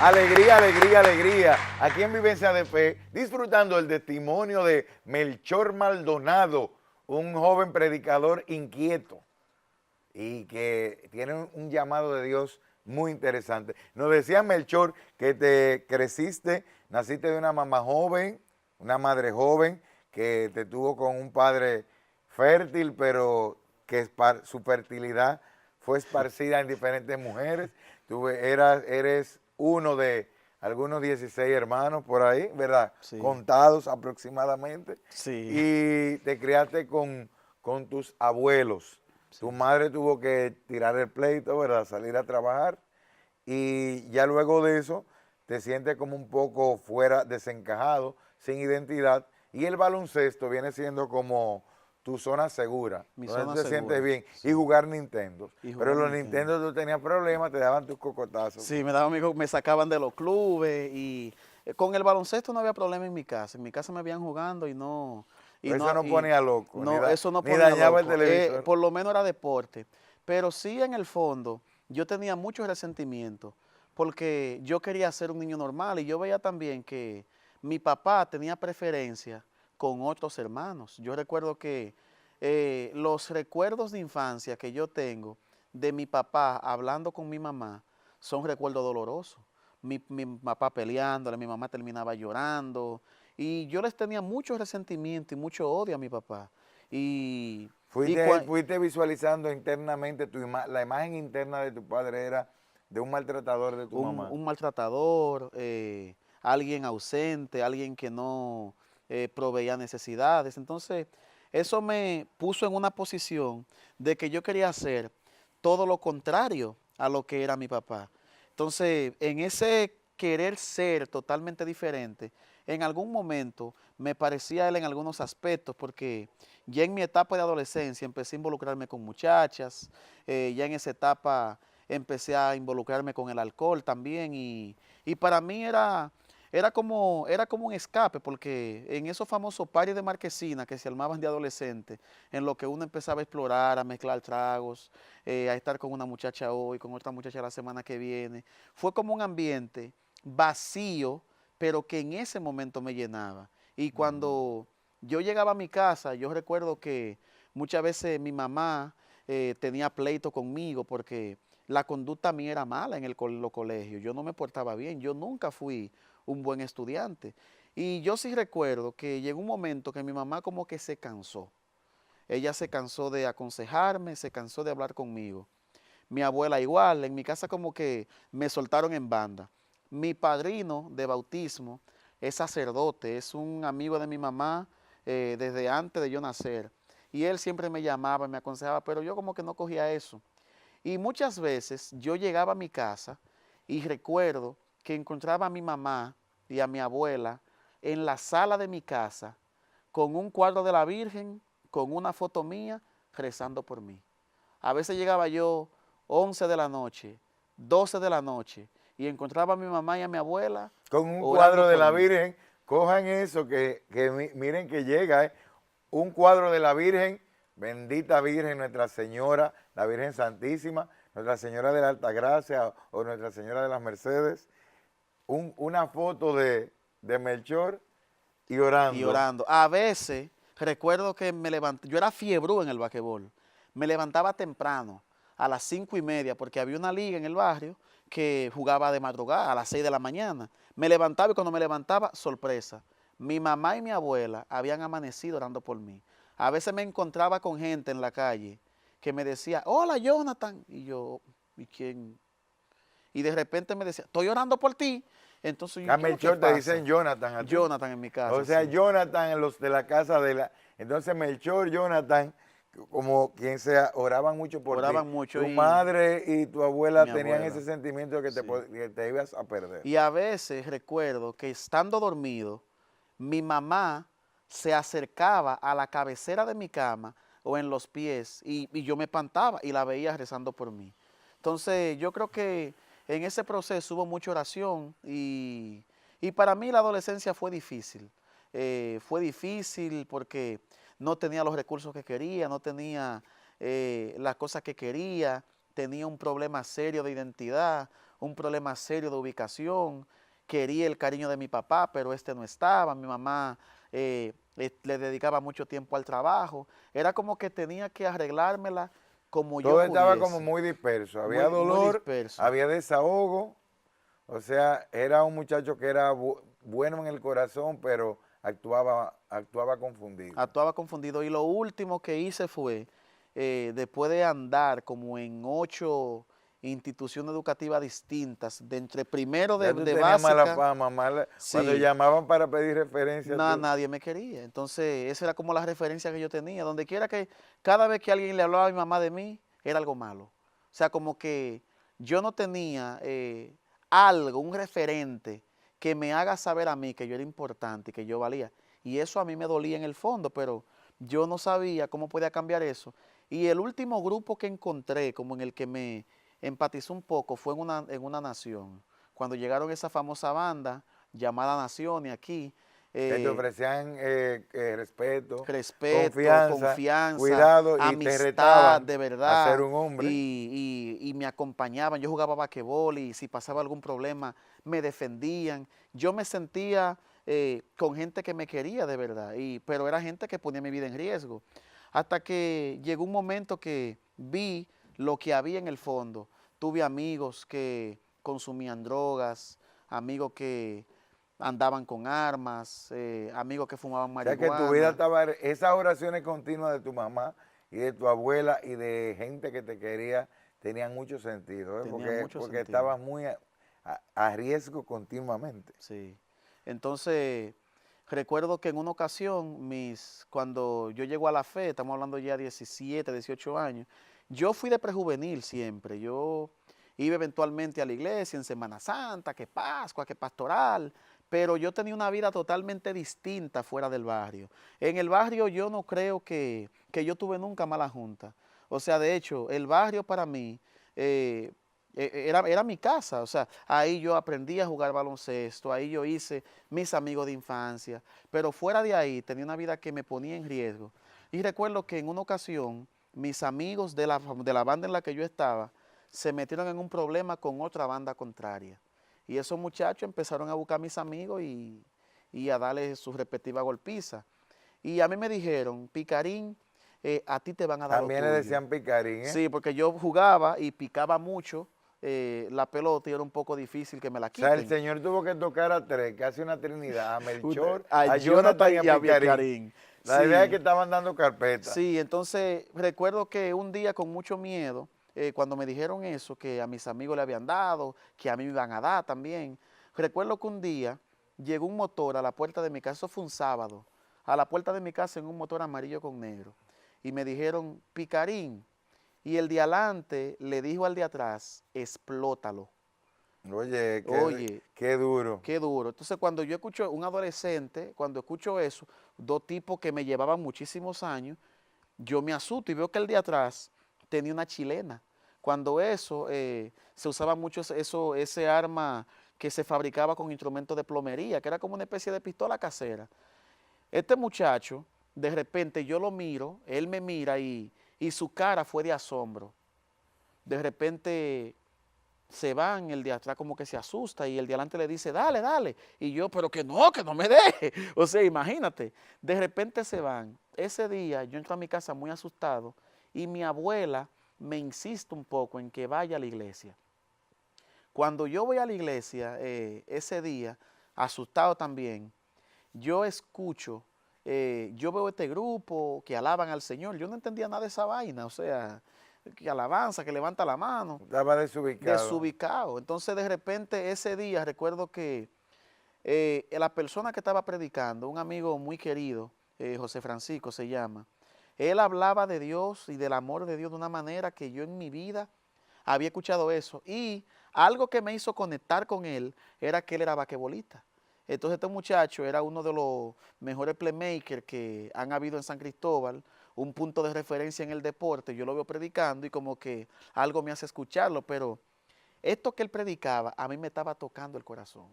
Alegría, alegría, alegría. Aquí en Vivencia de Fe, disfrutando el testimonio de Melchor Maldonado, un joven predicador inquieto y que tiene un llamado de Dios muy interesante. Nos decía Melchor que te creciste, naciste de una mamá joven, una madre joven, que te tuvo con un padre fértil, pero que su fertilidad fue esparcida en diferentes mujeres. Eres uno de algunos 16 hermanos por ahí, ¿verdad? Sí, Contados aproximadamente. sí, Y te criaste con tus abuelos. Tu sí. madre tuvo que tirar el pleito, ¿verdad? Salir a trabajar. Y ya luego de eso te sientes como un poco fuera, desencajado, sin identidad. Y el baloncesto viene siendo como tu zona segura, Mi donde tú zona te sientes segura, bien, y sí. jugar Nintendo. Y Pero jugar los Nintendo. Nintendo tú tenías problemas, te daban tus cocotazos. Sí, me daban me sacaban de los clubes y con el baloncesto no había problema en mi casa. En mi casa me habían jugando Pero eso no ponía loco, eso no ni ponía dañaba el loco. televisor. Por lo menos era deporte. Pero sí en el fondo yo tenía mucho resentimiento porque yo quería ser un niño normal y yo veía también que mi papá tenía preferencia con otros hermanos. Yo recuerdo que los recuerdos de infancia que yo tengo de mi papá hablando con mi mamá son recuerdos dolorosos. Mi papá peleándole, mi mamá terminaba llorando y yo les tenía mucho resentimiento y mucho odio a mi papá. Y Fuiste visualizando internamente la imagen interna de tu padre era de un maltratador de tu mamá. un maltratador, alguien ausente, alguien que no proveía necesidades. Entonces, eso me puso en una posición de que yo quería hacer todo lo contrario a lo que era mi papá. Entonces, en ese querer ser totalmente diferente, en algún momento me parecía él en algunos aspectos, porque ya en mi etapa de adolescencia empecé a involucrarme con muchachas, ya en esa etapa empecé a involucrarme con el alcohol también y para mí era como un escape, porque en esos famosos paris de marquesina que se armaban de adolescentes, en lo que uno empezaba a explorar, a mezclar tragos, a estar con una muchacha hoy, con otra muchacha la semana que viene, fue como un ambiente vacío, pero que en ese momento me llenaba. Y cuando yo llegaba a mi casa, yo recuerdo que muchas veces mi mamá tenía pleito conmigo porque la conducta mía era mala en los colegios, yo no me portaba bien, yo nunca fui un buen estudiante. Y yo sí recuerdo que llegó un momento que mi mamá como que se cansó. Ella se cansó de aconsejarme, se cansó de hablar conmigo. Mi abuela igual, en mi casa como que me soltaron en banda. Mi padrino de bautismo es sacerdote, es un amigo de mi mamá desde antes de yo nacer. Y él siempre me llamaba y me aconsejaba, pero yo como que no cogía eso. Y muchas veces yo llegaba a mi casa y recuerdo que encontraba a mi mamá y a mi abuela en la sala de mi casa con un cuadro de la Virgen, con una foto mía, rezando por mí. A veces llegaba yo 11 de la noche, 12 de la noche y encontraba a mi mamá y a mi abuela Con un orando cuadro de por la mí. Virgen, cojan eso, miren que llega, un cuadro de la Virgen, bendita Virgen, Nuestra Señora, la Virgen Santísima, Nuestra Señora de la Alta Gracia o Nuestra Señora de las Mercedes, una foto de Melchor y Y orando. orando. A veces recuerdo que me levanté, yo era fiebrú en el basquetbol, me levantaba temprano, a las 5:30, porque había una liga en el barrio que jugaba de madrugada, a las 6 de la mañana. Me levantaba y cuando me levantaba, sorpresa, mi mamá y mi abuela habían amanecido orando por mí. A veces me encontraba con gente en la calle que me decía, hola Jonathan, y yo, ¿y quién? Y de repente me decía, estoy orando por ti. Entonces, A ¿qué es lo que Melchor te pasa? dicen Jonathan a ti. Jonathan en mi O casa, sea, sí. Jonathan en los de la casa de la... Entonces Melchor, Jonathan, como quien sea, oraban mucho por ti. Oraban mucho Tu y madre y tu abuela mi tenían ese abuela, sentimiento que sí. que te ibas a perder. Y a veces recuerdo que estando dormido, mi mamá se acercaba a la cabecera de mi cama o en los pies y yo me espantaba y la veía rezando por mí. Entonces yo creo que en ese proceso hubo mucha oración y para mí la adolescencia fue difícil. Fue difícil porque no tenía los recursos que quería, no tenía las cosas que quería, tenía un problema serio de identidad, un problema serio de ubicación, quería el cariño de mi papá, pero este no estaba, mi mamá le dedicaba mucho tiempo al trabajo, era como que tenía que arreglármela como yo Todo estaba como pudiese, muy disperso. Había muy dolor, disperso. había desahogo. O sea, era un muchacho que era bueno en el corazón, pero actuaba confundido. Actuaba confundido. Y lo último que hice fue, después de andar como en 8 instituciones educativas distintas, de entre primero Ya tú de tenías mala básica, fama, cuando sí, llamaban para pedir referencia, tú. nadie me quería. Entonces, esa era como la referencia que yo tenía. Donde quiera que, cada vez que alguien le hablaba a mi mamá de mí, era algo malo. O sea, como que yo no tenía algo, un referente que me haga saber a mí que yo era importante y que yo valía. Y eso a mí me dolía en el fondo, pero yo no sabía cómo podía cambiar eso. Y el último grupo que encontré, como en el que me empatizó un poco, fue en una nación. Cuando llegaron esa famosa banda llamada Naciones aquí, Que te eh, ofrecían respeto, respeto, confianza, confianza, cuidado y te amistad retaban de a ser verdad, un hombre. y me acompañaban. Yo jugaba basquetbol y si pasaba algún problema me defendían. Yo me sentía con gente que me quería de verdad, pero era gente que ponía mi vida en riesgo. Hasta que llegó un momento que vi lo que había en el fondo. Tuve amigos que consumían drogas, amigos que andaban con armas, amigos que fumaban O sea que tu vida marihuana. estaba, esas oraciones continuas de tu mamá y de tu abuela y de gente que te quería tenían mucho sentido, ¿eh? Tenían mucho Porque sentido, estabas muy a riesgo continuamente. sí. Entonces, recuerdo que en una ocasión, cuando yo llego a la fe, estamos hablando ya de 17, 18 años, yo fui de prejuvenil siempre. Yo iba eventualmente a la iglesia en Semana Santa, que Pascua, que pastoral, pero yo tenía una vida totalmente distinta fuera del barrio. En el barrio yo no creo que yo tuve nunca mala junta. O sea, de hecho, el barrio para mí eh, era mi casa. O sea, ahí yo aprendí a jugar baloncesto, ahí yo hice mis amigos de infancia, pero fuera de ahí tenía una vida que me ponía en riesgo. Y recuerdo que en una ocasión mis amigos de la banda en la que yo estaba se metieron en un problema con otra banda contraria. Y esos muchachos empezaron a buscar a mis amigos y a darles sus respectivas golpizas. Y a mí me dijeron, Picarín, a ti te van a dar lo También le tuyo. decían picarín, ¿eh? Sí, porque yo jugaba y picaba mucho la pelota y era un poco difícil que me la O sea, el quiten. Señor tuvo que tocar a tres, que hace una trinidad, a Melchor, A a Jonathan Jonathan y a y a Picarín. Picarín. La idea es que Sí, estaban dando carpeta. sí, entonces recuerdo que un día con mucho miedo, cuando me dijeron eso, que a mis amigos le habían dado, que a mí me iban a dar también, recuerdo que un día llegó un motor a la puerta de mi casa, eso fue un sábado, a la puerta de mi casa en un motor amarillo con negro, y me dijeron, Picarín, y el de adelante le dijo al de atrás, explótalo. Oye, Oye, qué duro. qué duro. Entonces, cuando yo escucho un adolescente, cuando escucho eso, dos tipos que me llevaban muchísimos años, yo me asusto y veo que el de atrás tenía una chilena. Cuando eso, se usaba mucho ese arma que se fabricaba con instrumentos de plomería, que era como una especie de pistola casera. Este muchacho, de repente yo lo miro, él me mira y su cara fue de asombro. De repente se van, el de atrás como que se asusta y el de adelante le dice, dale, dale. Y yo, pero que no me deje. O sea, imagínate, de repente se van. Ese día yo entro a mi casa muy asustado y mi abuela me insiste un poco en que vaya a la iglesia. Cuando yo voy a la iglesia ese día, asustado también, yo escucho, yo veo este grupo que alaban al Señor. Yo no entendía nada de esa vaina, o sea, que alabanza, que levanta la mano Estaba desubicado. desubicado. Entonces, de repente, ese día recuerdo que la persona que estaba predicando, un amigo muy querido, José Francisco se llama, él hablaba de Dios y del amor de Dios de una manera que yo en mi vida había escuchado eso. Y algo que me hizo conectar con él era que él era basquetbolista. Entonces este muchacho era uno de los mejores playmakers que han habido en San Cristóbal, un punto de referencia en el deporte. Yo lo veo predicando y como que algo me hace escucharlo, pero esto que él predicaba a mí me estaba tocando el corazón.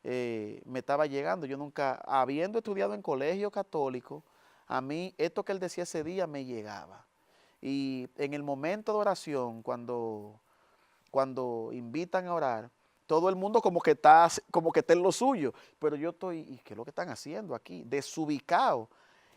Me estaba llegando. Yo nunca, habiendo estudiado en colegio católico, a mí esto que él decía ese día me llegaba. Y en el momento de oración, cuando invitan a orar, todo el mundo como que está en lo suyo, pero yo estoy, ¿y qué es lo que están haciendo aquí? Desubicado.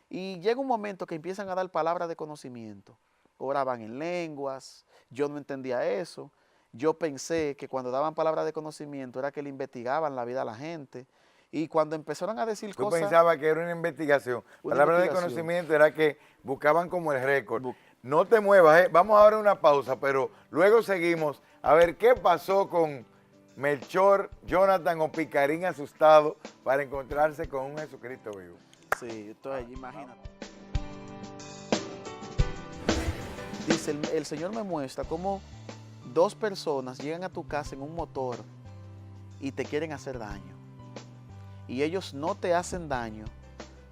Y llega un momento que empiezan a dar palabras de conocimiento. Oraban en lenguas, yo no entendía eso. Yo pensé que cuando daban palabras de conocimiento era que le investigaban la vida a la gente. Y cuando empezaron a decir Tú cosas... pensabas que era una investigación. Una Palabra de investigación. conocimiento era que buscaban como el récord. No te muevas, vamos ahora a una pausa, pero luego seguimos a ver qué pasó con Melchor, Jonathan o Picarín asustado para encontrarse con un Jesucristo vivo. Sí, entonces imagínate. Dice, el Señor me muestra cómo dos personas llegan a tu casa en un motor y te quieren hacer daño. Y ellos no te hacen daño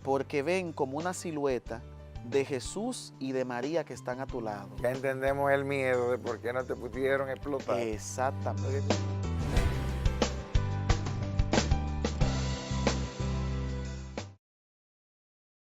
porque ven como una silueta de Jesús y de María que están a tu lado. Ya entendemos el miedo de por qué no te pudieron explotar. Exactamente.